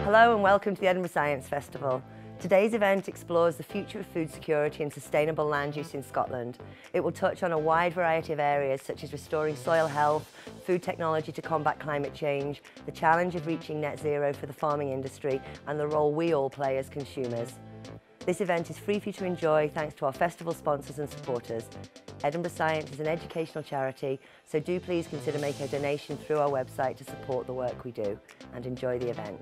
Hello and welcome to the Edinburgh Science Festival. Today's event explores the future of food security and sustainable land use in Scotland. It will touch on a wide variety of areas such as restoring soil health, food technology to combat climate change, the challenge of reaching net zero for the farming industry and the role we all play as consumers. This event is free for you to enjoy thanks to our festival sponsors and supporters. Edinburgh Science is an educational charity, so do please consider making a donation through our website to support the work we do, and enjoy the event.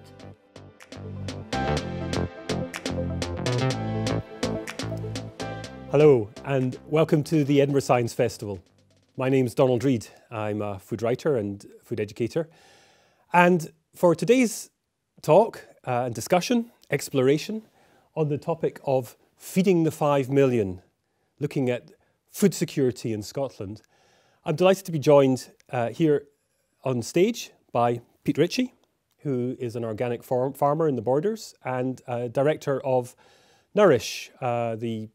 Hello and welcome to the Edinburgh Science Festival. My name's Donald Reid. I'm a food writer and food educator. And for today's talk and discussion, exploration on the topic of feeding the 5 million, looking at food security in Scotland, I'm delighted to be joined here on stage by Pete Ritchie, who is an organic farmer in the Borders and director of Nourish, the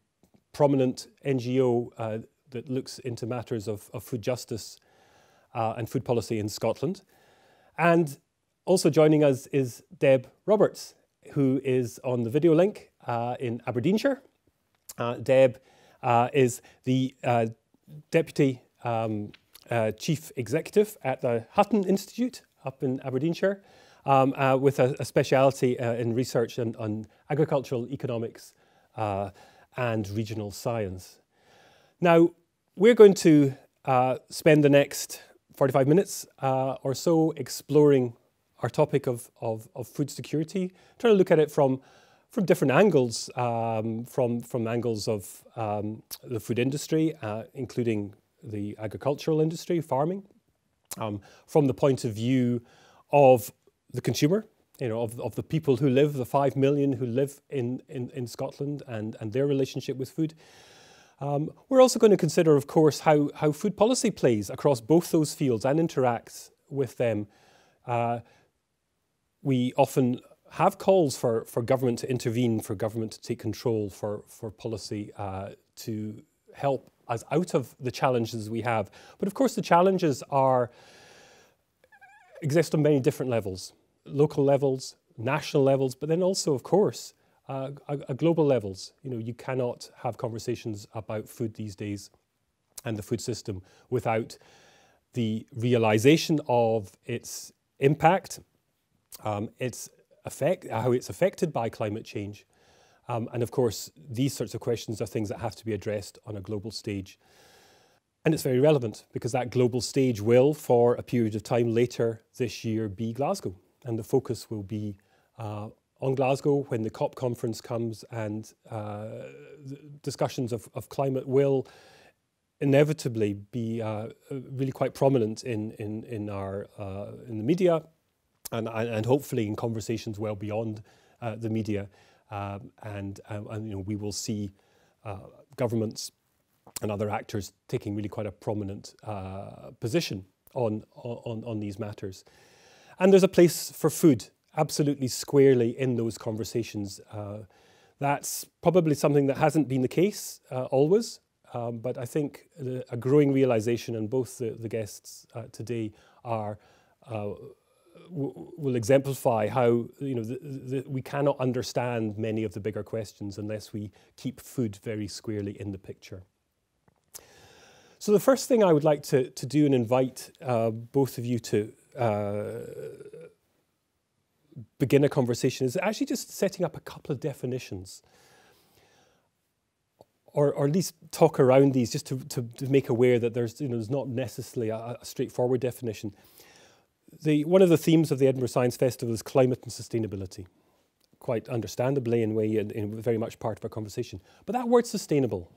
prominent NGO that looks into matters of food justice and food policy in Scotland. And also joining us is Deb Roberts, who is on the video link in Aberdeenshire. Deb is the Deputy Chief Executive at the Hutton Institute up in Aberdeenshire, with a speciality in research on agricultural economics and regional science. Now, we're going to spend the next 45 minutes or so exploring our topic of food security, trying to look at it from different angles, from angles of the food industry, including the agricultural industry, farming, from the point of view of the consumer, of the people who live, the 5 million who live in Scotland and their relationship with food. We're also going to consider, of course, how food policy plays across both those fields and interacts with them. We often have calls for government to intervene, for government to take control, for policy to help us out of the challenges we have. But of course the challenges exist on many different levels. Local levels, national levels, but then also, of course, global levels. You cannot have conversations about food these days and the food system without the realization of its impact, its effect, how it's affected by climate change. And of course, these sorts of questions are things that have to be addressed on a global stage. And it's very relevant because that global stage will, for a period of time later this year, be Glasgow. And the focus will be on Glasgow when the COP conference comes, and discussions of climate will inevitably be really quite prominent in the media, and hopefully in conversations well beyond the media. And we will see governments and other actors taking really quite a prominent position on these matters. And there's a place for food absolutely squarely in those conversations. That's probably something that hasn't been the case always, but I think a growing realization, and both the guests today will exemplify how we cannot understand many of the bigger questions unless we keep food very squarely in the picture. So the first thing I would like to do and invite both of you to begin a conversation is actually just setting up a couple of definitions, or at least talk around these, just to make aware that there's not necessarily a straightforward definition. One of the themes of the Edinburgh Science Festival is climate and sustainability, quite understandably in very much part of our conversation. But that word sustainable,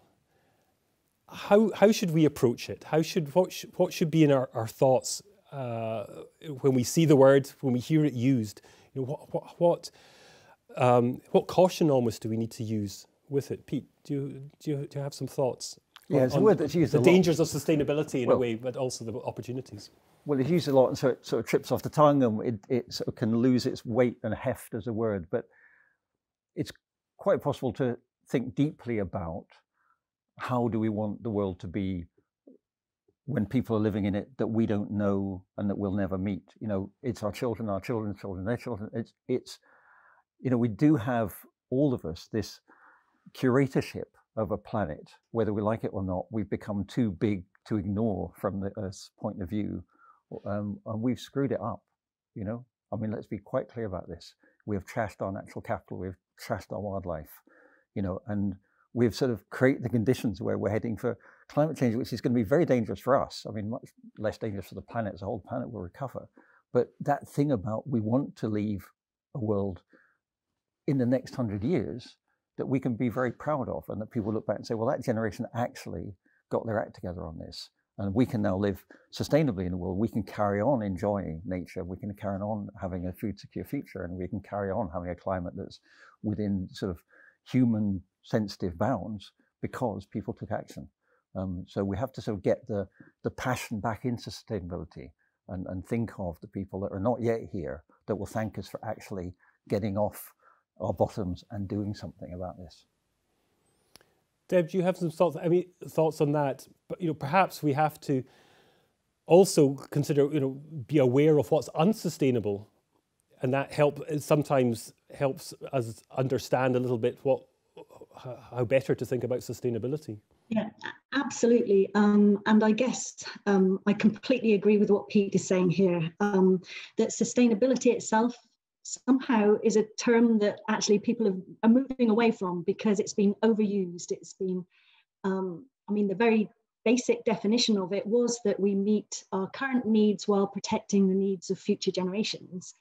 how should we approach it? What should be in our thoughts when we see the word, when we hear it used? What caution almost do we need to use with it? Pete, do you have some thoughts? Yeah, it's a word that's used a lot. The dangers of sustainability in a way, but also the opportunities. Well, it's used a lot, and so it sort of trips off the tongue, and it sort of can lose its weight and heft as a word. But it's quite possible to think deeply about how do we want the world to be when people are living in it that we don't know and that we'll never meet. It's our children, our children's children, their children. It's you know, we do have, all of us, this curatorship of a planet, whether we like it or not. We've become too big to ignore from the Earth's point of view, and we've screwed it up, you know. I mean, let's be quite clear about this. We have trashed our natural capital, we've trashed our wildlife, you know, and we've sort of created the conditions where we're heading for climate change, which is going to be very dangerous for us. I mean, much less dangerous for the planet. The whole planet will recover. But that thing about we want to leave a world in the next 100 years that we can be very proud of, and that people look back and say, well, that generation actually got their act together on this. And we can now live sustainably in the world. We can carry on enjoying nature. We can carry on having a food secure future, and we can carry on having a climate that's within sort of human sensitive bounds because people took action. So we have to sort of get the passion back into sustainability, and think of the people that are not yet here that will thank us for actually getting off our bottoms and doing something about this. Deb, do you have some thoughts? I mean, thoughts on that? But you know, perhaps we have to also consider, you know, be aware of what's unsustainable, and that sometimes helps us understand a little bit how better to think about sustainability. Yeah, absolutely. And I guess I completely agree with what Pete is saying here, that sustainability itself somehow is a term that actually people are moving away from because it's been overused. It's been, I mean, the very basic definition of it was that we meet our current needs while protecting the needs of future generations.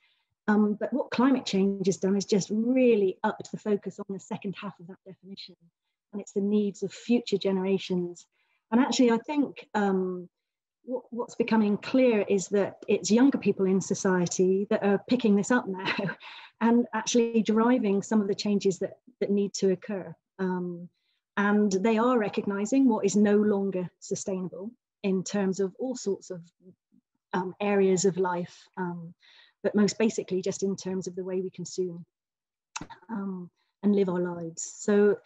But what climate change has done is just really upped the focus on the second half of that definition, and it's the needs of future generations. And actually, I think what's becoming clear is that it's younger people in society that are picking this up now and actually driving some of the changes that need to occur. And they are recognizing what is no longer sustainable in terms of all sorts of areas of life, but most basically just in terms of the way we consume and live our lives. So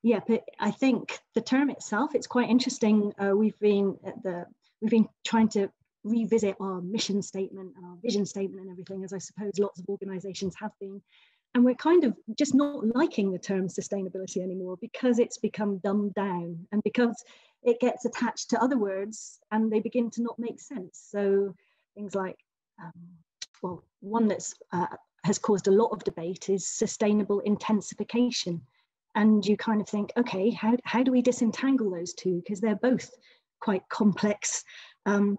yeah, but I think the term itself, it's quite interesting. We've been trying to revisit our mission statement and our vision statement and everything, as I suppose lots of organizations have been. And we're kind of just not liking the term sustainability anymore because it's become dumbed down and because it gets attached to other words and they begin to not make sense. So things like, well, one that's has caused a lot of debate is sustainable intensification. And you kind of think, okay, how do we disentangle those two? Because they're both quite complex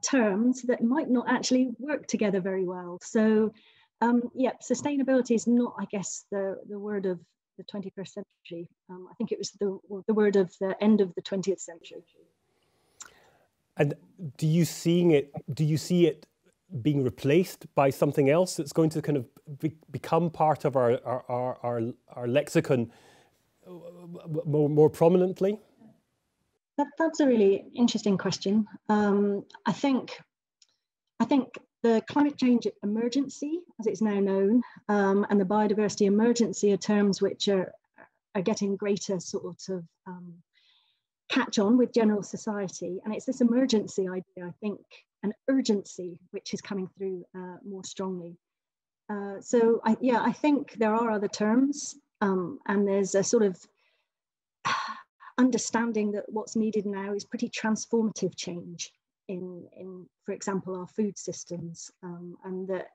terms that might not actually work together very well. So yeah, sustainability is not, I guess, the word of the 21st century. I think it was the word of the end of the 20th century. And do you see it being replaced by something else that's going to kind of become part of our lexicon more prominently? That's a really interesting question. I think the climate change emergency, as it's now known, and the biodiversity emergency are terms which are getting greater sort of catch on with general society. And it's this emergency idea, I think, an urgency, which is coming through more strongly. So I think there are other terms, and there's a sort of understanding that what's needed now is pretty transformative change in for example, our food systems, and that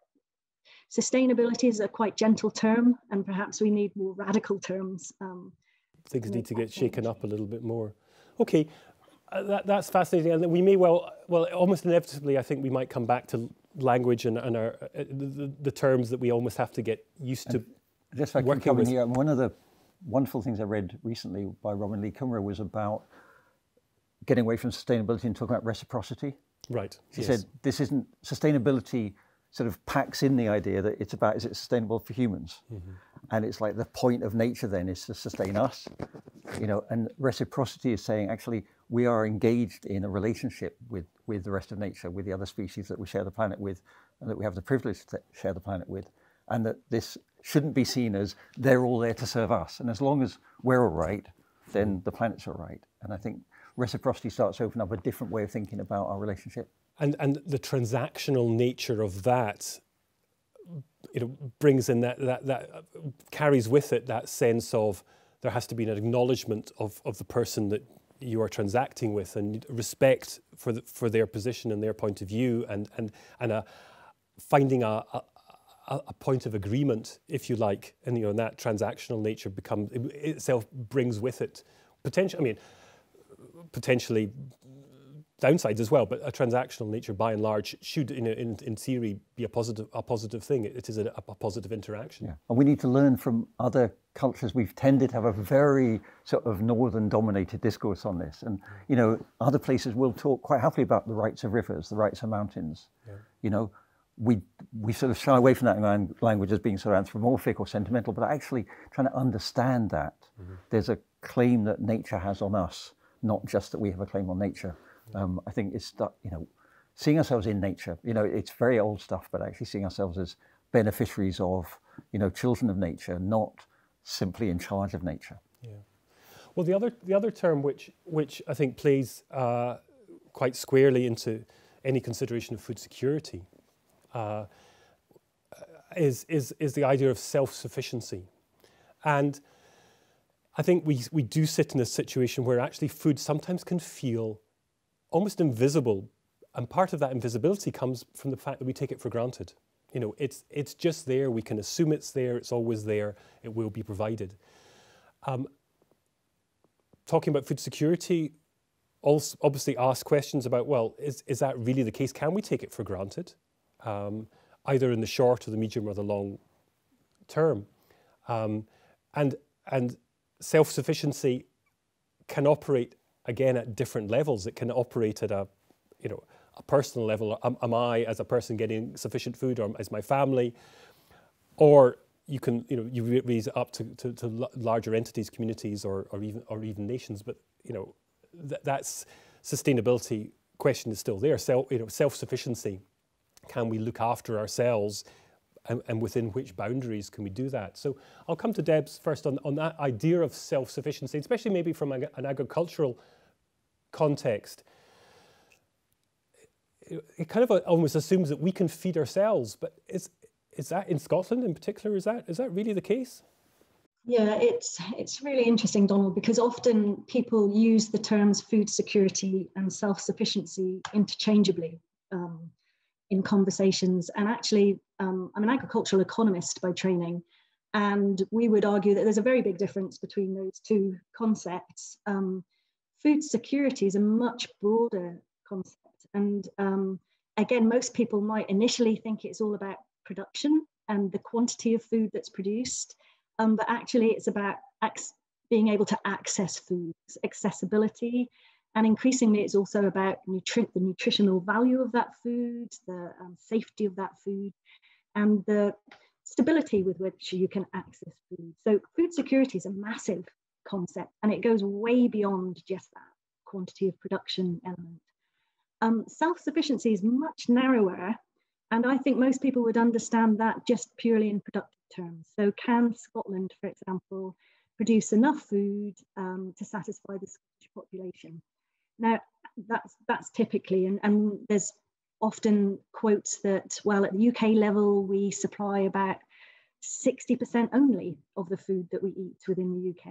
sustainability is a quite gentle term, and perhaps we need more radical terms. Things need to get shaken up a little bit more. Okay, that's fascinating, and we may well, almost inevitably, I think we might come back to language and our the terms that we almost have to get used to. Just if I can come in here, one of the wonderful things I read recently by Robin Lee Cummer was about getting away from sustainability and talking about reciprocity. Right. She said this isn't sustainability. Sort of packs in the idea that it's about, is it sustainable for humans? Mm-hmm. And it's like the point of nature then is to sustain us, you know, and reciprocity is saying actually we are engaged in a relationship with the rest of nature, with the other species that we share the planet with, and that we have the privilege to share the planet with, and that this shouldn't be seen as they're all there to serve us. And as long as we're all right, then the planet's all right. And I think reciprocity starts to open up a different way of thinking about our relationship. And the transactional nature of that brings in that carries with it that sense of there has to be an acknowledgement of the person that you are transacting with, and respect for their position and their point of view, and finding a point of agreement, if you like, and that transactional nature itself brings with it potentially downsides as well, but a transactional nature by and large should, in theory, be a positive thing. It is a positive interaction. Yeah, and we need to learn from other cultures. We've tended to have a very sort of northern-dominated discourse on this, and other places will talk quite happily about the rights of rivers, the rights of mountains. Yeah. We sort of shy away from that language as being sort of anthropomorphic or sentimental, but actually trying to understand that there's a claim that nature has on us, not just that we have a claim on nature. I think it's that, seeing ourselves in nature, it's very old stuff, but actually seeing ourselves as beneficiaries of, children of nature, not simply in charge of nature. Yeah. Well, the other term which I think plays quite squarely into any consideration of food security is the idea of self-sufficiency. And I think we do sit in a situation where actually food sometimes can feel almost invisible, and part of that invisibility comes from the fact that we take it for granted. It's just there. We can assume it's there. It's always there. It will be provided. Talking about food security also obviously asks questions about, well, is that really the case? Can we take it for granted, either in the short or the medium or the long term? And self-sufficiency can operate again at different levels. It can operate at a personal level. Am I, as a person, getting sufficient food, or is my family? Or you can, you raise it up to larger entities, communities, or even nations. But that's sustainability question is still there. Self-sufficiency. Can we look after ourselves, and within which boundaries can we do that? So I'll come to Deb's first on that idea of self-sufficiency, especially maybe from an agricultural context. It kind of almost assumes that we can feed ourselves, but is that in Scotland in particular? Is that really the case? Yeah, it's really interesting, Donald, because often people use the terms food security and self-sufficiency interchangeably in conversations. And actually, I'm an agricultural economist by training, and we would argue that there's a very big difference between those two concepts. Food security is a much broader concept. And again, most people might initially think it's all about production and the quantity of food that's produced. But actually, it's about being able to access food, accessibility. And increasingly, it's also about the nutritional value of that food, the safety of that food, and the stability with which you can access food. So food security is a massive concept, and it goes way beyond just that quantity of production element. Self-sufficiency is much narrower, and I think most people would understand that just purely in productive terms. So can Scotland, for example, produce enough food to satisfy the Scottish population? Now, that's typically, and there's often quotes that, well, at the UK level, we supply about 60% only of the food that we eat within the UK,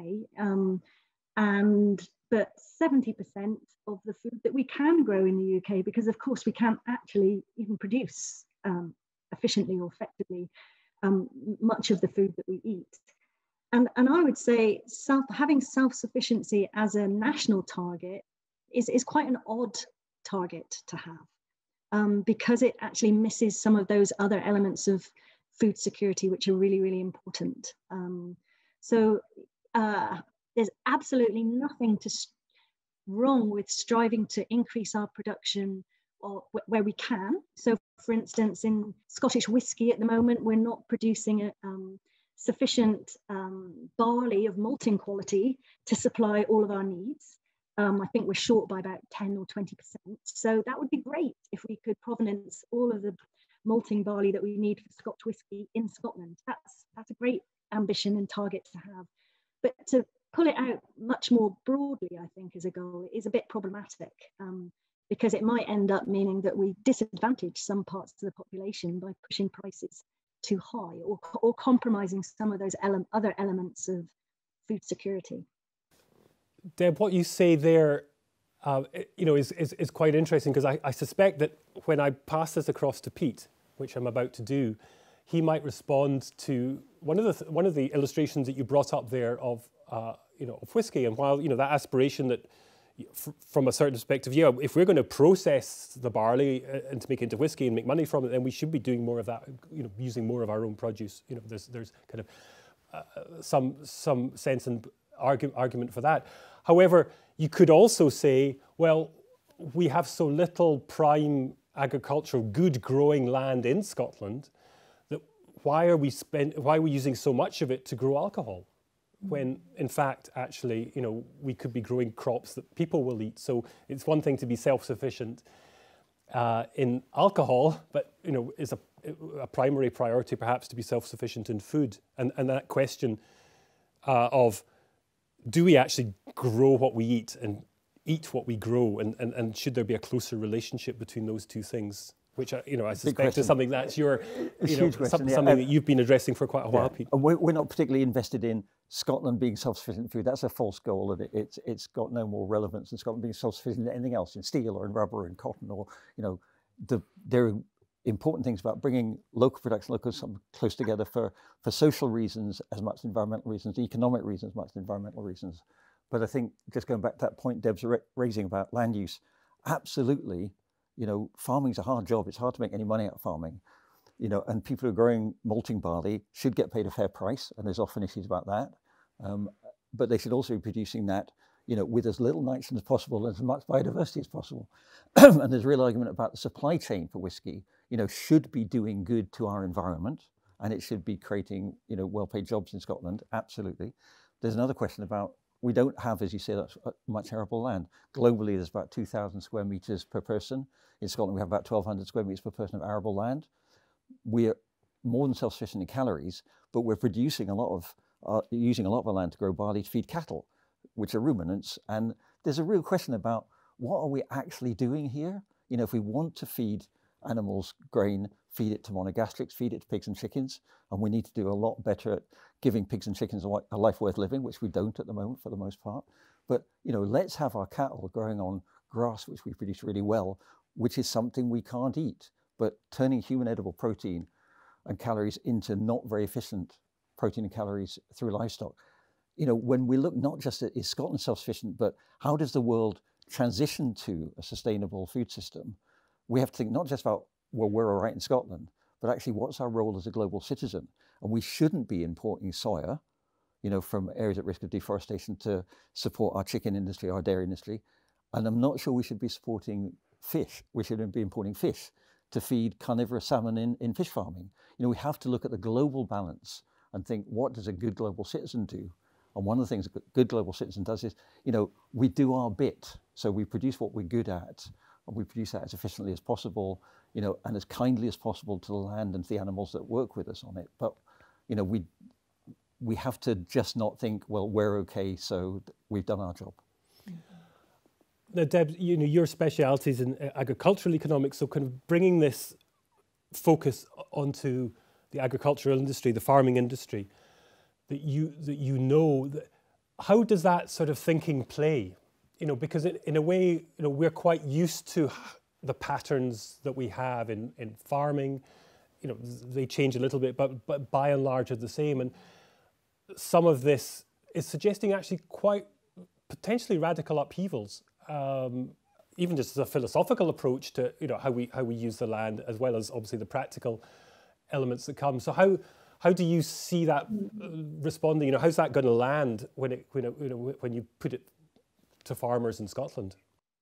but 70% of the food that we can grow in the UK, because of course we can't actually even produce efficiently or effectively much of the food that we eat. And I would say having self-sufficiency as a national target is quite an odd target to have, because it actually misses some of those other elements of food security, which are really, really important. So there's absolutely nothing wrong with striving to increase our production where we can. So, for instance, in Scottish whisky at the moment, we're not producing sufficient barley of malting quality to supply all of our needs. I think we're short by about 10 or 20%. So that would be great if we could provenance all of the malting barley that we need for Scotch whisky in Scotland. That's a great ambition and target to have. But to pull it out much more broadly, I think, as a goal is a bit problematic, because it might end up meaning that we disadvantage some parts of the population by pushing prices too high, or compromising some of those other elements of food security. Deb, what you say there, is quite interesting, because I suspect that when I pass this across to Pete, which I'm about to do, he might respond to one of the illustrations that you brought up there of whiskey. And while that aspiration that, from a certain perspective, yeah, if we're going to process the barley and to make it into whiskey and make money from it, then we should be doing more of that, using more of our own produce. There's kind of some sense and argument for that. However, you could also say, well, we have so little prime agricultural, good growing land in Scotland that why are we using so much of it to grow alcohol, when in fact, actually, we could be growing crops that people will eat. So it's one thing to be self-sufficient in alcohol, but is a primary priority perhaps to be self-sufficient in food. And that question of, do we actually grow what we eat and eat what we grow, and should there be a closer relationship between those two things? Which I suspect is something that's something that you've been addressing for quite a while, Pete. And we're not particularly invested in Scotland being self-sufficient in food. That's a false goal, and it's got no more relevance than Scotland being self-sufficient in anything else, in steel or in rubber and cotton, or there are important things about bringing local production, local something close together for social reasons as much as environmental reasons, economic reasons as much as environmental reasons. But I think, just going back to that point Deb's raising about land use, absolutely, farming's a hard job. It's hard to make any money out of farming, and people who are growing malting barley should get paid a fair price, and there's often issues about that. But they should also be producing that, with as little nitrogen as possible and as much biodiversity as possible. And there's a real argument about the supply chain for whiskey, should be doing good to our environment, and it should be creating, well-paid jobs in Scotland. Absolutely. There's another question about, we don't have, as you say, that much arable land. Globally, there's about 2,000 square meters per person. In Scotland, we have about 1,200 square meters per person of arable land. We're more than self-sufficient in calories, but we're producing using a lot of our land to grow barley to feed cattle, which are ruminants. And there's a real question about, what are we actually doing here? If we want to feed animals grain, feed it to monogastrics, feed it to pigs and chickens, and we need to do a lot better at giving pigs and chickens a life worth living, which we don't at the moment for the most part. But let's have our cattle growing on grass, which we produce really well, which is something we can't eat. But turning human edible protein and calories into not very efficient protein and calories through livestock. When we look not just at, is Scotland self-sufficient, but how does the world transition to a sustainable food system? We have to think not just about, well, we're all right in Scotland, but actually what's our role as a global citizen? And we shouldn't be importing soya, from areas at risk of deforestation to support our chicken industry, our dairy industry. And I'm not sure we should be supporting fish. We shouldn't be importing fish to feed carnivorous salmon in fish farming. We have to look at the global balance and think, what does a good global citizen do? And one of the things a good global citizen does is, we do our bit. So we produce what we're good at, and we produce that as efficiently as possible, and as kindly as possible to the land and to the animals that work with us on it. But, we have to just not think, well, we're okay, so we've done our job. Now, Deb, your speciality is in agricultural economics, so kind of bringing this focus onto the agricultural industry, the farming industry, how does that sort of thinking play? Because in a way, we're quite used to the patterns that we have in farming. They change a little bit, but by and large are the same. And some of this is suggesting actually quite potentially radical upheavals, even just as a philosophical approach to how we use the land, as well as obviously the practical elements that come. So how do you see that responding? How's that going to land when you put it to farmers in Scotland?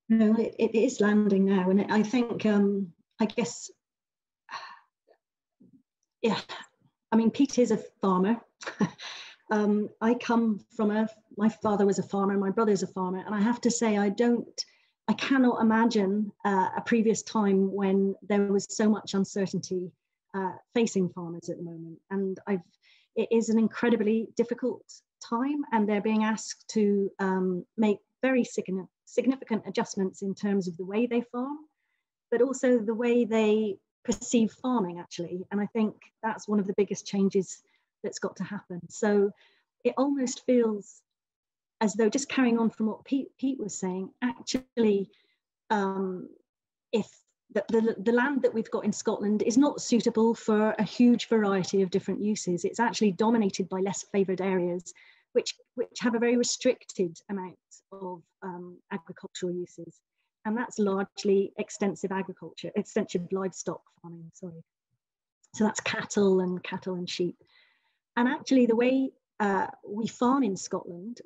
No, it is landing now, and I think I guess, yeah. I mean, Pete is a farmer. I come from my father was a farmer, my brother's a farmer, and I have to say I cannot imagine a previous time when there was so much uncertainty facing farmers at the moment. And it is an incredibly difficult time, and they're being asked to make very significant adjustments in terms of the way they farm, but also the way they perceive farming, actually. And I think that's one of the biggest changes that's got to happen. So it almost feels as though, just carrying on from what Pete was saying, actually, if the land that we've got in Scotland is not suitable for a huge variety of different uses. It's actually dominated by less favoured areas, which have a very restricted amount of agricultural uses. And that's largely extensive livestock farming, sorry. So that's cattle and sheep. And actually the way we farm in Scotland,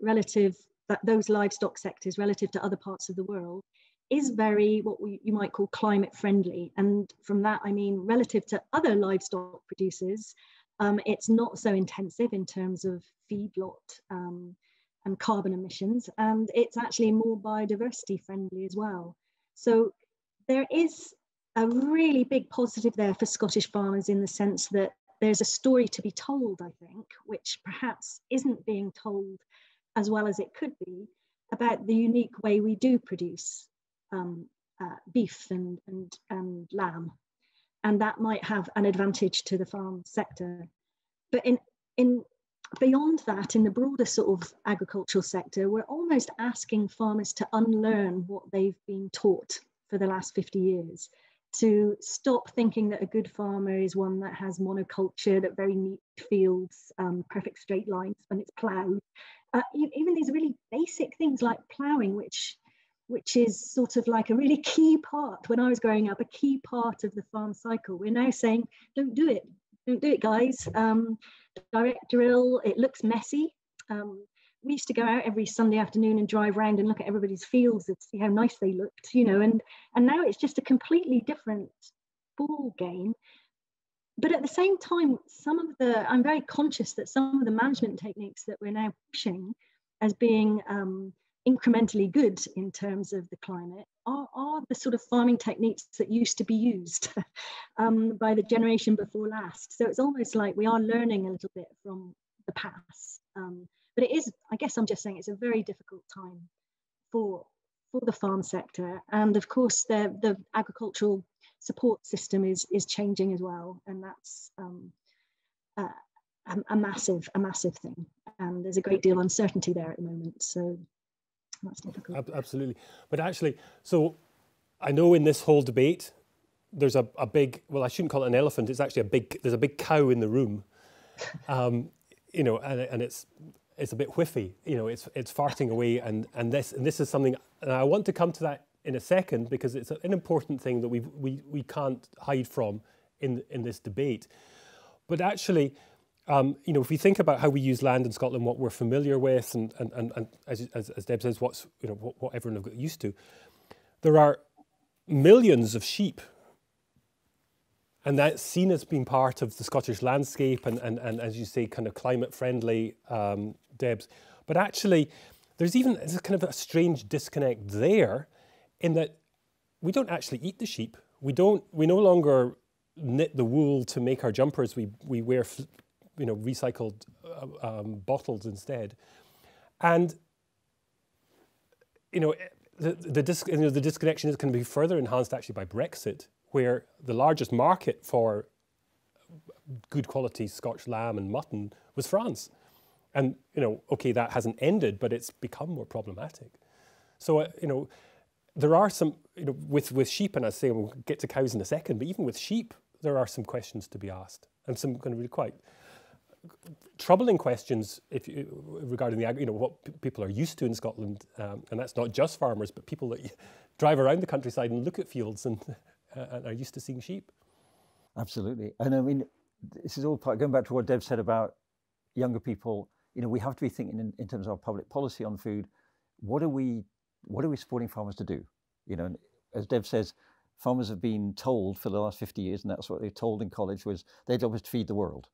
those livestock sectors relative to other parts of the world, is very what you might call climate friendly. And from that, I mean, relative to other livestock producers, it's not so intensive in terms of feedlot and carbon emissions. And it's actually more biodiversity friendly as well. So there is a really big positive there for Scottish farmers, in the sense that there's a story to be told, I think, which perhaps isn't being told as well as it could be, about the unique way we do produce beef and lamb, and that might have an advantage to the farm sector. But in beyond that, in the broader sort of agricultural sector, we're almost asking farmers to unlearn what they've been taught for the last 50 years, to stop thinking that a good farmer is one that has monoculture, that very neat fields, perfect straight lines when it's ploughed. Even these really basic things like ploughing, which is sort of like a really key part, when I was growing up, a key part of the farm cycle. We're now saying, don't do it, guys. Direct drill, it looks messy. We used to go out every Sunday afternoon and drive around and look at everybody's fields and see how nice they looked, and now it's just a completely different ball game. But at the same time, I'm very conscious that some of the management techniques that we're now pushing as being incrementally good in terms of the climate are the sort of farming techniques that used to be used by the generation before last. So it's almost like we are learning a little bit from the past. But it is, I guess I'm just saying, it's a very difficult time for the farm sector. And of course, the agricultural support system is changing as well. And that's a massive thing. And there's a great deal of uncertainty there at the moment. So that's difficult. Absolutely. But actually, so I know in this whole debate, there's a big, well, I shouldn't call it an elephant. It's actually there's a big cow in the room, and it's a bit whiffy, it's farting away. And this is something, and I want to come to that in a second, because it's an important thing that we can't hide from in this debate. But actually, if we think about how we use land in Scotland, what we're familiar with, and as Deb says, what everyone have got used to, there are millions of sheep, and that's seen as being part of the Scottish landscape, and as you say, kind of climate friendly, Debs. But actually, there's kind of a strange disconnect there, in that we don't actually eat the sheep. We no longer knit the wool to make our jumpers. We wear recycled bottles instead. And the disconnection is going to be further enhanced actually by Brexit, where the largest market for good quality Scotch lamb and mutton was France. And okay, that hasn't ended, but it's become more problematic. So there are some, with sheep, and I say we'll get to cows in a second, but even with sheep, there are some questions to be asked, and some kind of really quite troubling questions regarding what people are used to in Scotland, and that's not just farmers, but people that drive around the countryside and look at fields and are used to seeing sheep. Absolutely, and I mean, this is all part, going back to what Deb said about younger people. We have to be thinking in terms of our public policy on food. What are we supporting farmers to do? And as Deb says, farmers have been told for the last 50 years, and that's what they're told in college, was their job is to feed the world.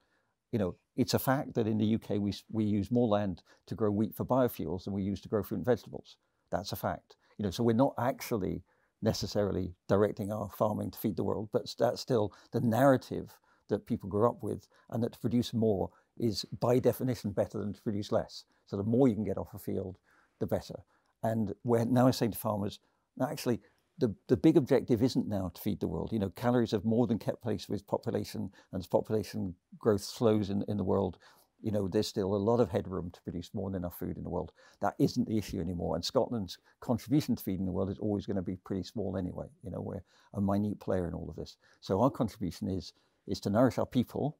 It's a fact that in the UK we use more land to grow wheat for biofuels than we use to grow fruit and vegetables. That's a fact. So we're not actually necessarily directing our farming to feed the world, but that's still the narrative that people grew up with, and that to produce more is by definition better than to produce less. So the more you can get off a field, the better. And we're now saying to farmers, actually, the big objective isn't now to feed the world. You know, calories have more than kept pace with population, and as population growth slows in the world, you know, there's still a lot of headroom to produce more than enough food in the world. That isn't the issue anymore. And Scotland's contribution to feeding the world is always going to be pretty small anyway. You know, we're a minute player in all of this. So our contribution is to nourish our people,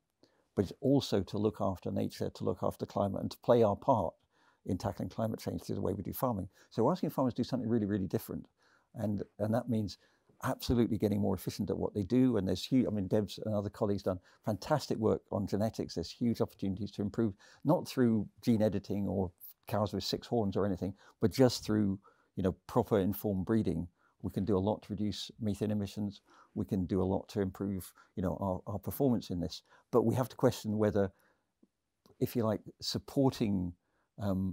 but it's also to look after nature, to look after climate, and to play our part in tackling climate change through the way we do farming. So we're asking farmers to do something really, really different. And that means absolutely getting more efficient at what they do. And there's huge, I mean, Deb's and other colleagues done fantastic work on genetics. There's huge opportunities to improve, not through gene editing or cows with 6 horns or anything, but just through, you know, proper informed breeding. We can do a lot to reduce methane emissions. We can do a lot to improve, you know, our performance in this. But we have to question whether, if you like, supporting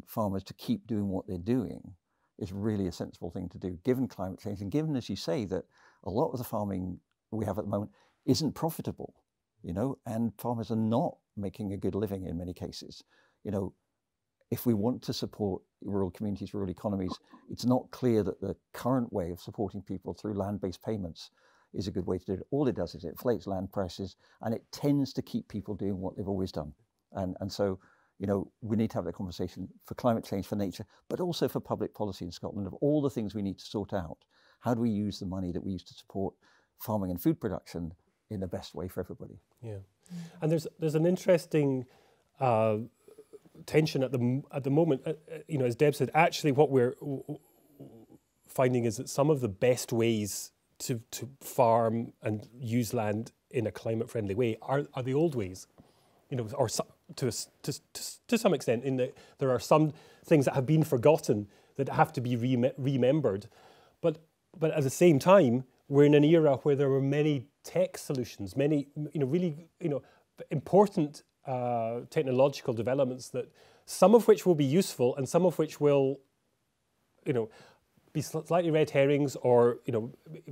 farmers to keep doing what they're doing is really a sensible thing to do, given climate change, and given, as you say, that a lot of the farming we have at the moment isn't profitable, you know, and farmers are not making a good living in many cases. You know, if we want to support rural communities, rural economies, it's not clear that the current way of supporting people through land-based payments is a good way to do it. All it does is it inflates land prices, and it tends to keep people doing what they've always done. And so, you know, we need to have that conversation for climate change, for nature, but also for public policy in Scotland of all the things we need to sort out. How do we use the money that we use to support farming and food production in the best way for everybody? Yeah, and there's an interesting tension at the moment. You know, as Deb said, actually what we're finding is that some of the best ways to farm and use land in a climate-friendly way are the old ways. You know, or to some extent, in that there are some things that have been forgotten that have to be remembered, but at the same time, we're in an era where there are many tech solutions, many really important technological developments, that some of which will be useful and some of which will be slightly red herrings, or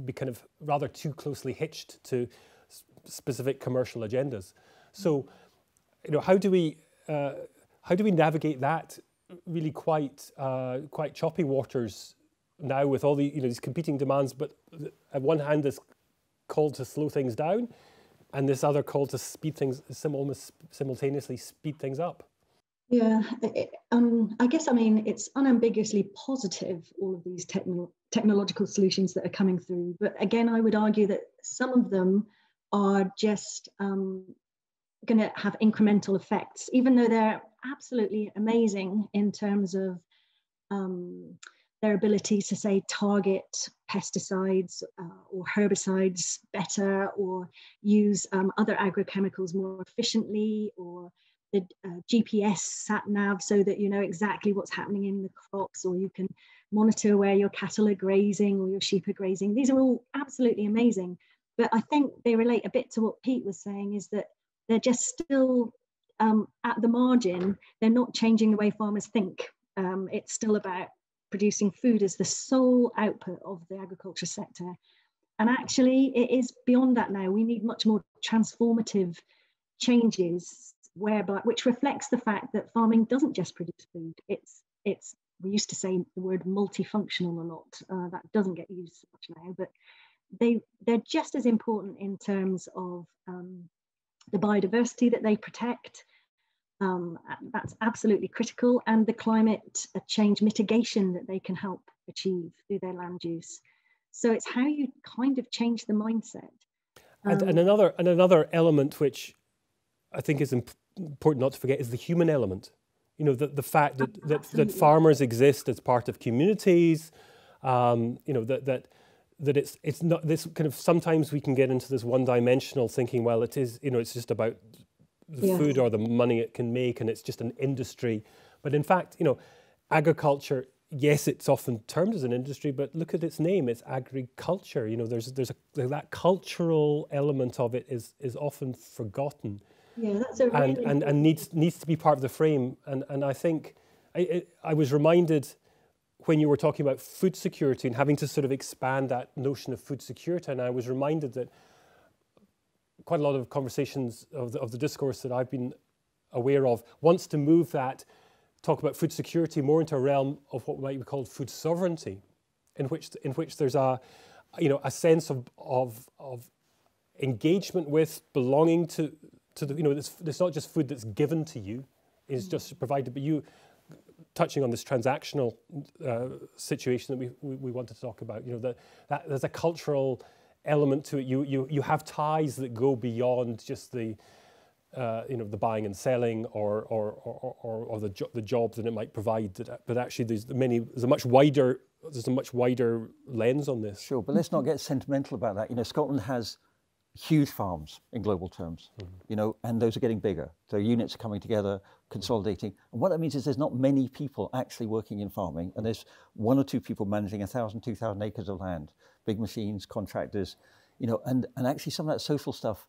be kind of rather too closely hitched to specific commercial agendas. So, how do we navigate that really quite choppy waters now, with all the these competing demands, but at one hand this call to slow things down, and this other call to speed things, almost simultaneously speed things up? Yeah, I guess, it's unambiguously positive, all of these technological solutions that are coming through. But again, I would argue that some of them are just going to have incremental effects, even though they're absolutely amazing in terms of their ability to, say, target pesticides or herbicides better, or use other agrochemicals more efficiently, or the GPS sat nav so that you know exactly what's happening in the crops, or you can monitor where your cattle are grazing or your sheep are grazing. These are all absolutely amazing, but I think they relate a bit to what Pete was saying, is that they're just still at the margin. They're not changing the way farmers think. It's still about producing food as the sole output of the agriculture sector. And actually it is beyond that now. We need much more transformative changes, which reflects the fact that farming doesn't just produce food. It's we used to say the word multifunctional a lot. That doesn't get used so much now, but they're just as important in terms of the biodiversity that they protect. That's absolutely critical, and the climate change mitigation that they can help achieve through their land use. So it's how you kind of change the mindset. And another element which I think is important not to forget is the human element. The fact that farmers exist as part of communities. That it's not this kind of, sometimes we can get into this one-dimensional thinking. Well, it is it's just about the food or the money it can make, and it's just an industry. But in fact, agriculture, yes, it's often termed as an industry, but look at its name, it's agriculture. There's that cultural element of it is often forgotten. Yeah, that's a really and needs to be part of the frame. And I think I was reminded when you were talking about food security and having to sort of expand that notion of food security, and I was reminded that quite a lot of conversations of the discourse that I've been aware of wants to move that, talk about food security more into a realm of what might be called food sovereignty, in which there's a a sense of engagement with, belonging to the, it's not just food that's given to you, it's just provided, but you, touching on this transactional situation that we wanted to talk about, that there's a cultural element to it. You have ties that go beyond just the the buying and selling or the jobs that it might provide, but actually there's a much wider lens on this. Sure, but let's not get sentimental about that. Scotland has huge farms in global terms, and those are getting bigger. So units are coming together, consolidating. And what that means is there's not many people actually working in farming, and there's 1 or 2 people managing 1,000, 2,000 acres of land, big machines, contractors, and actually some of that social stuff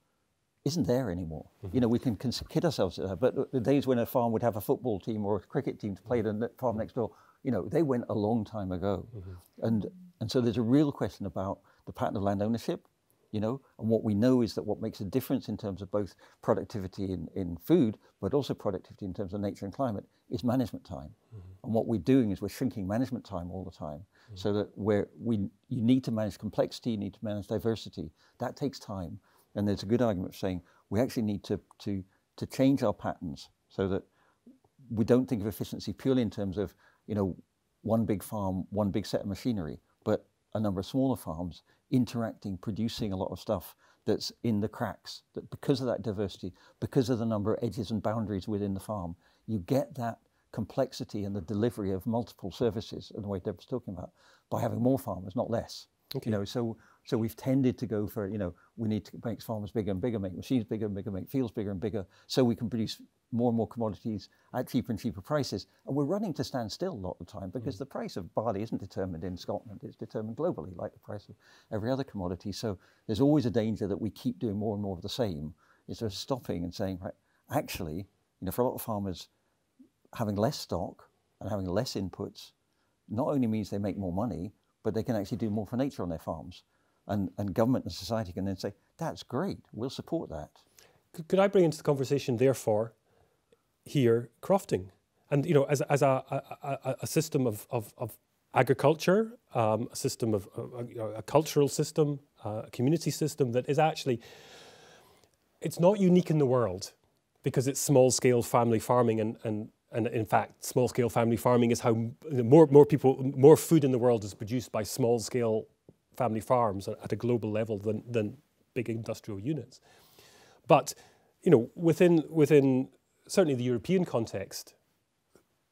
isn't there anymore. We can kid ourselves at that, but the days when a farm would have a football team or a cricket team to play at the farm next door, they went a long time ago. And so there's a real question about the pattern of land ownership, and what we know is that what makes a difference in terms of both productivity in food, but also productivity in terms of nature and climate, is management time. And what we're doing is we're shrinking management time all the time, so that you need to manage complexity, you need to manage diversity. That takes time. And there's a good argument for saying we actually need to change our patterns so that we don't think of efficiency purely in terms of, one big farm, one big set of machinery, but a number of smaller farms interacting, producing a lot of stuff that's in the cracks, that because of that diversity, because of the number of edges and boundaries within the farm, you get that complexity and the delivery of multiple services in the way Deborah's talking about by having more farmers, not less. Okay. So we've tended to go for, we need to make farms bigger and bigger, make machines bigger and bigger, make fields bigger and bigger, so we can produce more and more commodities at cheaper and cheaper prices. And we're running to stand still a lot of the time because the price of barley isn't determined in Scotland, it's determined globally, like the price of every other commodity. So there's always a danger that we keep doing more and more of the same, instead of stopping and saying, right, actually, for a lot of farmers, having less stock and having less inputs not only means they make more money, but they can actually do more for nature on their farms. And government and society can then say, that's great, we'll support that. Could I bring into the conversation, therefore, here, crofting? And, as a system of agriculture, a system of a cultural system, a community system that is actually, it's not unique in the world because it's small-scale family farming and in fact, small-scale family farming is how more food in the world is produced by small-scale family farms at a global level than big industrial units. But, within certainly the European context,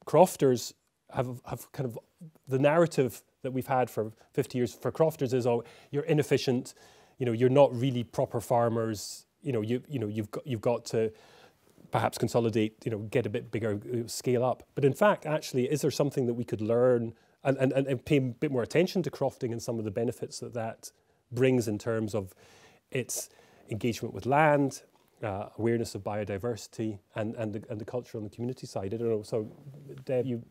crofters have kind of the narrative that we've had for 50 years for crofters is, oh, you're inefficient, you're not really proper farmers, you've got to perhaps consolidate, get a bit bigger, scale up. But in fact, actually, is there something that we could learn and pay a bit more attention to crofting and some of the benefits that brings in terms of its engagement with land, awareness of biodiversity, and the cultural and the community side? I don't know. So, Deb, you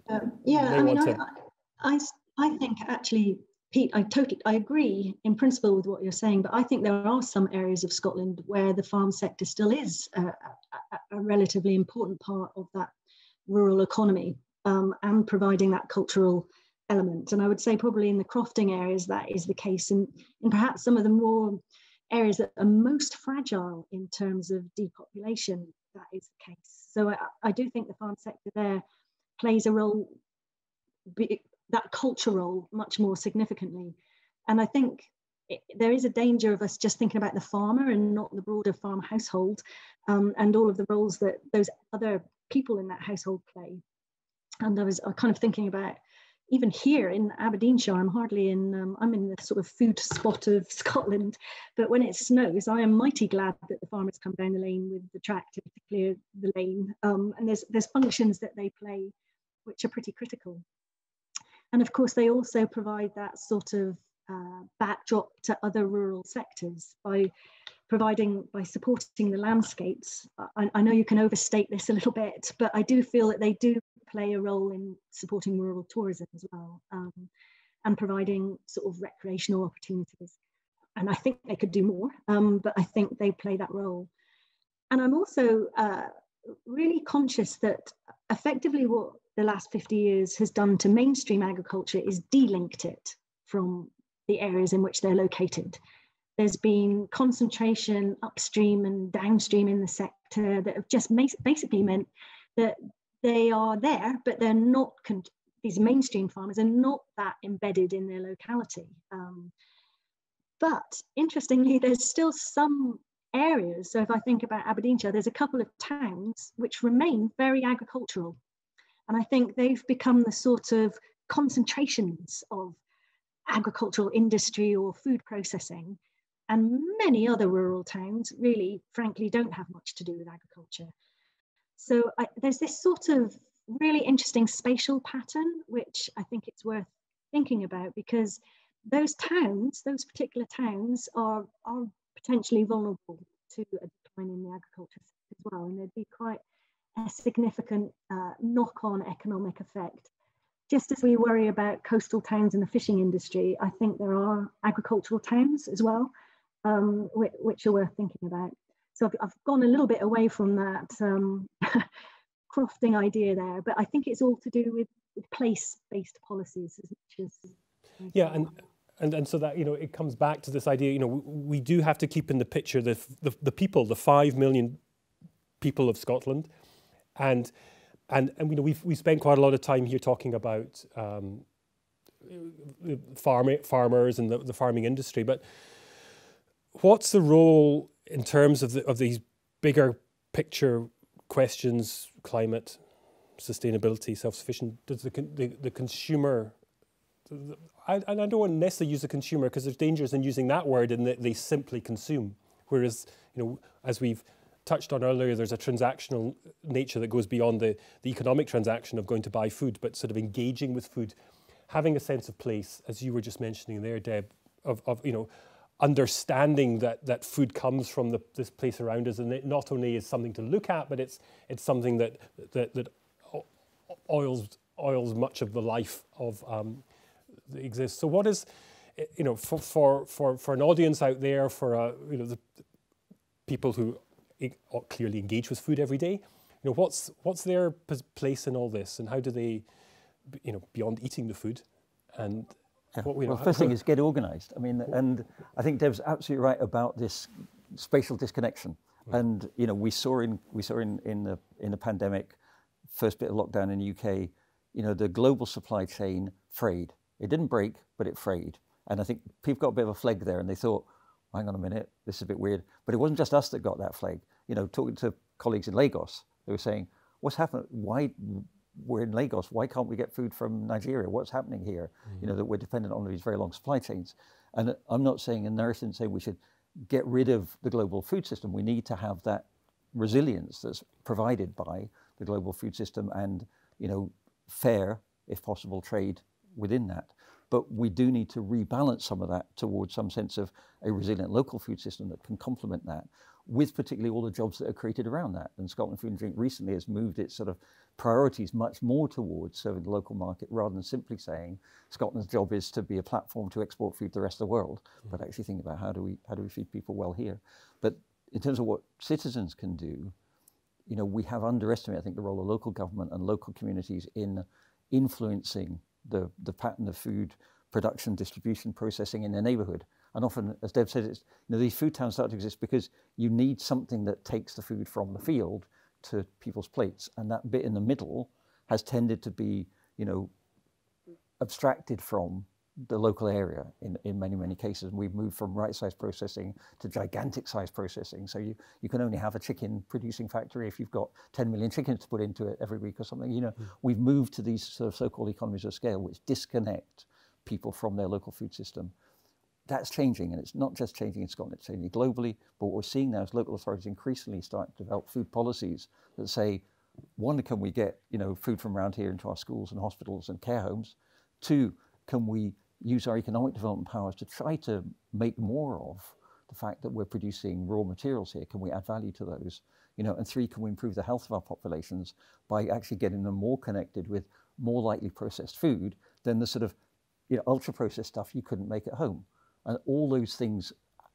I think actually, Pete, I agree in principle with what you're saying, but I think there are some areas of Scotland where the farm sector still is a relatively important part of that rural economy, and providing that cultural element. And I would say probably in the crofting areas that is the case, and perhaps some of the more areas that are most fragile in terms of depopulation, that is the case. So I do think the farm sector there plays a role, that culture role, much more significantly. And I think there is a danger of us just thinking about the farmer and not the broader farm household, and all of the roles that those other people in that household play. And I was kind of thinking about, even here in Aberdeenshire, I'm in the sort of food spot of Scotland, but when it snows, I am mighty glad that the farmers come down the lane with the tractor to clear the lane. And there's functions that they play which are pretty critical. And of course, they also provide that sort of backdrop to other rural sectors by supporting the landscapes. I know you can overstate this a little bit, but I do feel that they do play a role in supporting rural tourism as well, and providing sort of recreational opportunities. And I think they could do more, but I think they play that role. And I'm also really conscious that effectively what the last 50 years has done to mainstream agriculture is delinked it from the areas in which they're located. There's been concentration upstream and downstream in the sector that have just basically meant that they are there, but they're not, these mainstream farmers are not that embedded in their locality. But interestingly, there's still some areas. So if I think about Aberdeenshire, there's a couple of towns which remain very agricultural. And I think they've become the sort of concentrations of agricultural industry or food processing. And many other rural towns really, frankly, don't have much to do with agriculture. So there's this sort of really interesting spatial pattern, which I think it's worth thinking about, because those towns, those particular towns are potentially vulnerable to a decline in the agriculture as well. And there'd be quite a significant knock-on economic effect. Just as we worry about coastal towns in the fishing industry, I think there are agricultural towns as well, which are worth thinking about. So I've gone a little bit away from that crofting idea there, but I think it's all to do with place-based policies as much as... Yeah, and so that, you know, it comes back to this idea, you know, we do have to keep in the picture the people, the 5 million people of Scotland, and you know, we spent quite a lot of time here talking about farmers and the farming industry, but what's the role in terms of these bigger picture questions, climate, sustainability, self-sufficient? Does the consumer, and I don't want to necessarily use the consumer because there's dangers in using that word in that they simply consume, whereas, you know, as we've touched on earlier, there's a transactional nature that goes beyond the economic transaction of going to buy food, but sort of engaging with food, having a sense of place, as you were just mentioning there, Deb, of you know, understanding that food comes from this place around us, and it not only is something to look at, but it's something that oils much of the life of that exists. So what is, you know, for an audience out there, for you know, the people who clearly engage with food every day, you know, what's their place in all this, and how do they, you know, beyond eating the food, and yeah. what we know, well, first thing is get organised. I mean, and I think Deb's absolutely right about this spatial disconnection. And you know, we saw in the pandemic, first bit of lockdown in the UK, you know, the global supply chain frayed. It didn't break, but it frayed. And I think people got a bit of a flag there, and they thought, hang on a minute, this is a bit weird. But it wasn't just us that got that flag. You know, talking to colleagues in Lagos, they were saying, what's happened? Why we're in Lagos? Why can't we get food from Nigeria? What's happening here? You know, that we're dependent on these very long supply chains. And I'm not saying, and Nourish didn't say we should get rid of the global food system. We need to have that resilience that's provided by the global food system, and, you know, fair, if possible, trade within that. But we do need to rebalance some of that towards some sense of a resilient local food system that can complement that, with particularly all the jobs that are created around that. And Scotland Food and Drink recently has moved its sort of priorities much more towards serving the local market, rather than simply saying Scotland's job is to be a platform to export food to the rest of the world, but actually think about how do we feed people well here. But in terms of what citizens can do, you know, we have underestimated, I think, the role of local government and local communities in influencing the pattern of food production, distribution, processing in their neighbourhood. And often, as Deb said, it's, you know, these food towns start to exist because you need something that takes the food from the field to people's plates. And that bit in the middle has tended to be, you know, abstracted from the local area in many, many cases. We've moved from right-size processing to gigantic-size processing. So you can only have a chicken producing factory if you've got 10 million chickens to put into it every week or something. You know, we've moved to these sort of so-called economies of scale, which disconnect people from their local food system. That's changing, and it's not just changing in Scotland, it's changing globally. But what we're seeing now is local authorities increasingly start to develop food policies that say, one, can we get, you know, food from around here into our schools and hospitals and care homes? Two, can we use our economic development powers to try to make more of the fact that we're producing raw materials here? Can we add value to those? You know, and three, can we improve the health of our populations by actually getting them more connected with more lightly processed food than the sort of, you know, ultra processed stuff you couldn't make at home? And all those things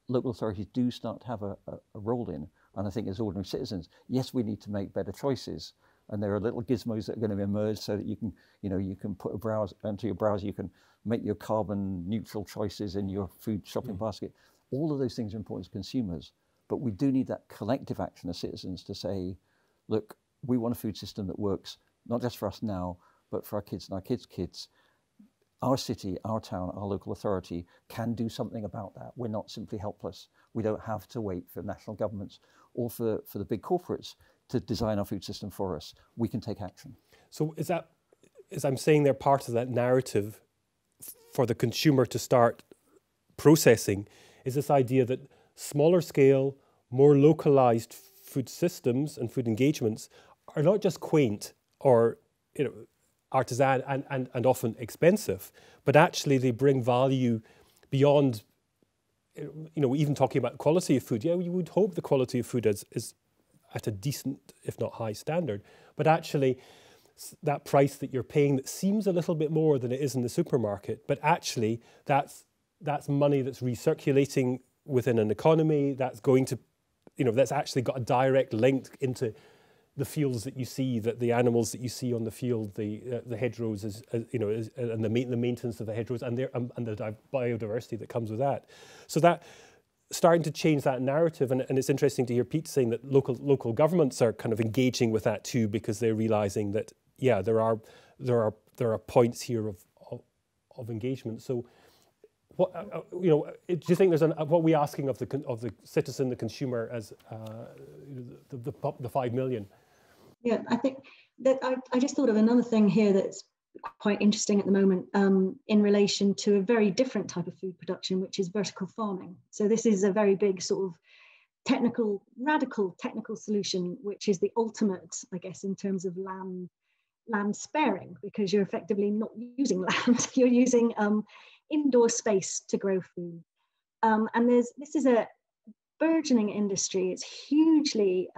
local authorities do start to have a role in. And I think as ordinary citizens, yes, we need to make better choices, and there are little gizmos that are going to emerge so that you can, you can put a browser onto your browser, you can make your carbon neutral choices in your food shopping basket. All of those things are important as consumers, but we do need that collective action as citizens to say, look, we want a food system that works not just for us now, but for our kids and our kids' kids. Our city, our town, our local authority can do something about that. We're not simply helpless. We don't have to wait for national governments or for the big corporates to design our food system for us. We can take action. So is that, as I'm saying, they're part of that narrative for the consumer to start processing, is this idea that smaller scale, more localized food systems and food engagements are not just quaint or artisan and often expensive, but actually they bring value beyond, even talking about quality of food. Yeah, you would hope the quality of food is at a decent, if not high standard, but actually that price that you're paying that seems a little bit more than it is in the supermarket, but actually that's money that's recirculating within an economy, that's going to, that's actually got a direct link into the fields that you see, that the animals that you see on the field, the hedgerows, and the maintenance of the hedgerows and the biodiversity that comes with that. So that starting to change that narrative, and it's interesting to hear Pete saying that local governments are kind of engaging with that too, because they're realizing that there are points here of engagement. So, what do you think there's what are we asking of the citizen, the consumer, as the 5 million? Yeah, I think that I just thought of another thing here that's quite interesting at the moment in relation to a very different type of food production, which is vertical farming. So this is a very big sort of radical technical solution, which is the ultimate, I guess, in terms of land sparing, because you're effectively not using land, you're using indoor space to grow food. And this is a burgeoning industry. It's hugely,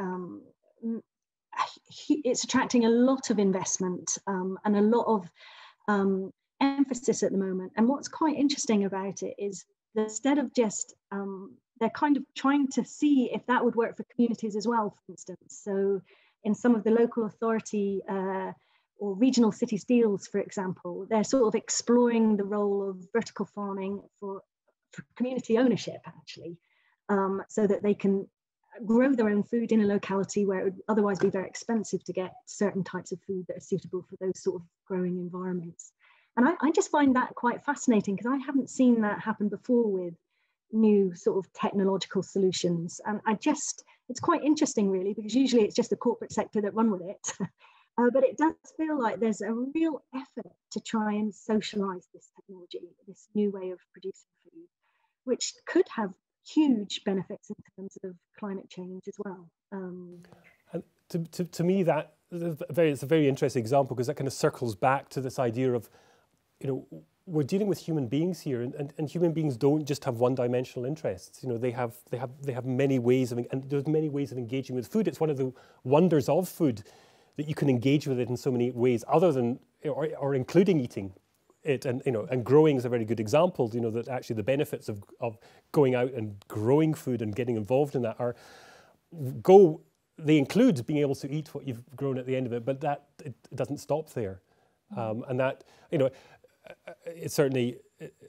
it's attracting a lot of investment and a lot of emphasis at the moment. And what's quite interesting about it is that instead of just, they're kind of trying to see if that would work for communities as well, for instance. So in some of the local authority or regional cities deals, for example, they're sort of exploring the role of vertical farming for community ownership, actually, so that they can grow their own food in a locality where it would otherwise be very expensive to get certain types of food that are suitable for those sort of growing environments. And I just find that quite fascinating, because I haven't seen that happen before with new sort of technological solutions. And it's quite interesting, really, because usually it's just the corporate sector that run with it. But it does feel like there's a real effort to try and socialize this technology, this new way of producing food, which could have huge benefits in terms of climate change as well. And to me, it's a very interesting example, because that kind of circles back to this idea of, we're dealing with human beings here, and human beings don't just have one-dimensional interests. They have many ways of, and there's many ways of engaging with food. It's one of the wonders of food, that you can engage with it in so many ways, other than or including eating it, and growing is a very good example. That actually the benefits of going out and growing food and getting involved in that they include being able to eat what you've grown at the end of it, but that it doesn't stop there, and that it certainly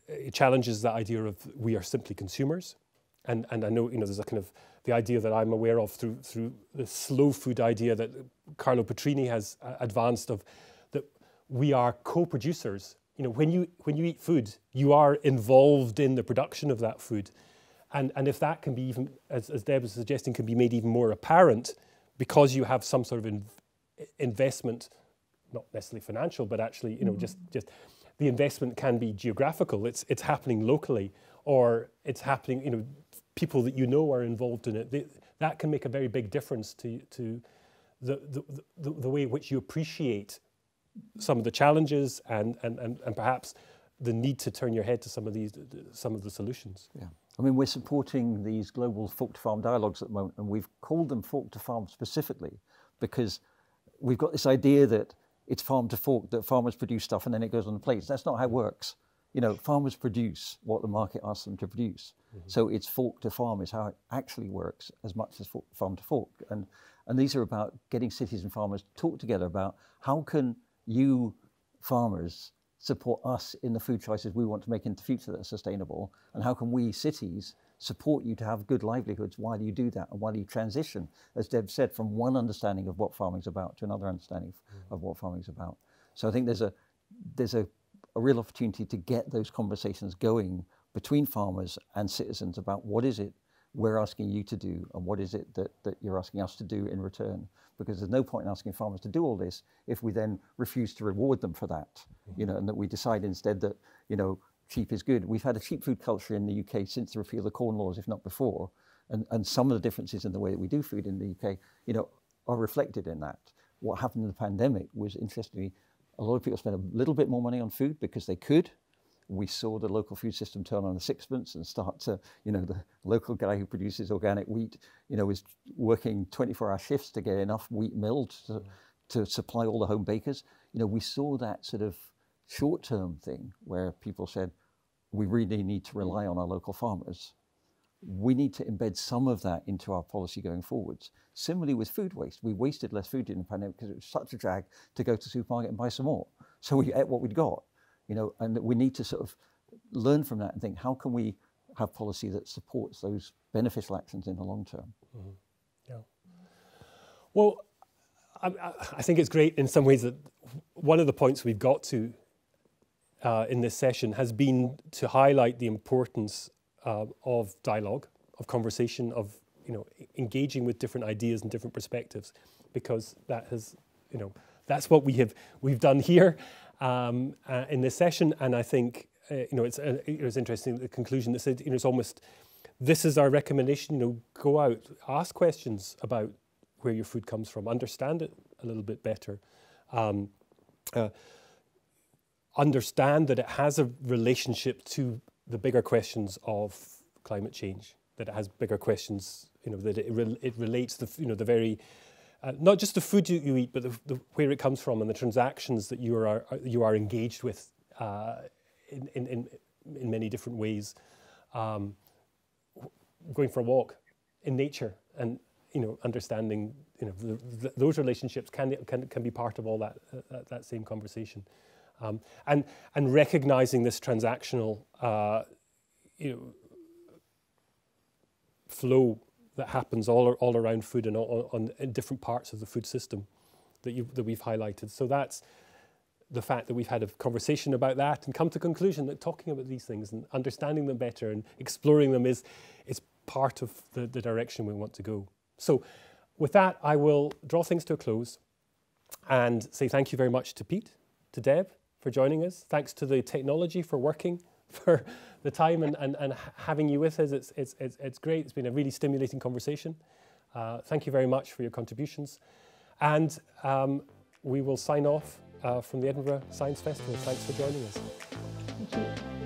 it challenges that idea of we are simply consumers. And I know, there's a kind of the idea that I'm aware of through the slow food idea that Carlo Petrini has advanced, of that we are co-producers. When you eat food, you are involved in the production of that food. And if that can be even, as Deb was suggesting, can be made even more apparent, because you have some sort of investment, not necessarily financial, but actually, just the investment can be geographical. It's happening locally, or it's happening, people that are involved in it. That can make a very big difference to the way in which you appreciate some of the challenges and perhaps the need to turn your head to some of the solutions. Yeah, I mean, we're supporting these global fork to farm dialogues at the moment, and we've called them fork to farm specifically because we've got this idea that it's farm to fork, that farmers produce stuff and then it goes on the plates. That's not how it works. You know, farmers produce what the market asks them to produce. So it's fork to farm is how it actually works as much as farm to fork. And these are about getting cities and farmers to talk together about how can you farmers support us in the food choices we want to make in the future that are sustainable, and how can we cities support you to have good livelihoods while you do that and while you transition, as Deb said, from one understanding of what farming is about to another understanding of what farming is about. So I think there's a real opportunity to get those conversations going between farmers and citizens about what is it we're asking you to do and what is it that you're asking us to do in return. Because there's no point in asking farmers to do all this if we then refuse to reward them for that, you know, and that we decide instead that, you know, cheap is good. We've had a cheap food culture in the UK since the repeal of the Corn Laws, if not before. And some of the differences in the way that we do food in the UK, you know, are reflected in that. What happened in the pandemic was, interestingly, a lot of people spent a little bit more money on food because they could. We saw the local food system turn on a sixpence and start to, you know, the local guy who produces organic wheat, you know, is working 24-hour shifts to get enough wheat milled to supply all the home bakers. You know, we saw that sort of short-term thing where people said, we really need to rely on our local farmers. We need to embed some of that into our policy going forwards. Similarly with food waste, we wasted less food in the pandemic because it was such a drag to go to the supermarket and buy some more. So we ate what we'd got. You know, and we need to sort of learn from that and think, how can we have policy that supports those beneficial actions in the long term? Yeah. Well, I think it's great in some ways that one of the points we've got to in this session has been to highlight the importance of dialogue, of conversation, of, you know, engaging with different ideas and different perspectives, because that has, you know, that's what we've done here. In this session, and I think you know, it was interesting the conclusion that said, you know, it's almost, this is our recommendation, you know, go out, ask questions about where your food comes from, understand it a little bit better, understand that it has a relationship to the bigger questions of climate change, that it has bigger questions, you know, that it relates the, you know, the very not just the food you eat, but the where it comes from and the transactions that you are engaged with in many different ways. Going for a walk in nature and, you know, understanding, you know, those relationships can be part of all that same conversation, and recognizing this transactional you know, flow that happens all around food and in different parts of the food system that we've highlighted. So that's the fact that we've had a conversation about that and come to the conclusion that talking about these things and understanding them better and exploring them is part of the direction we want to go. So with that, I will draw things to a close and say thank you very much to Pete, to Deb for joining us. Thanks to the technology for working for the time and having you with us. It's great. It's been a really stimulating conversation. Thank you very much for your contributions. And we will sign off from the Edinburgh Science Festival. Thanks for joining us. Thank you.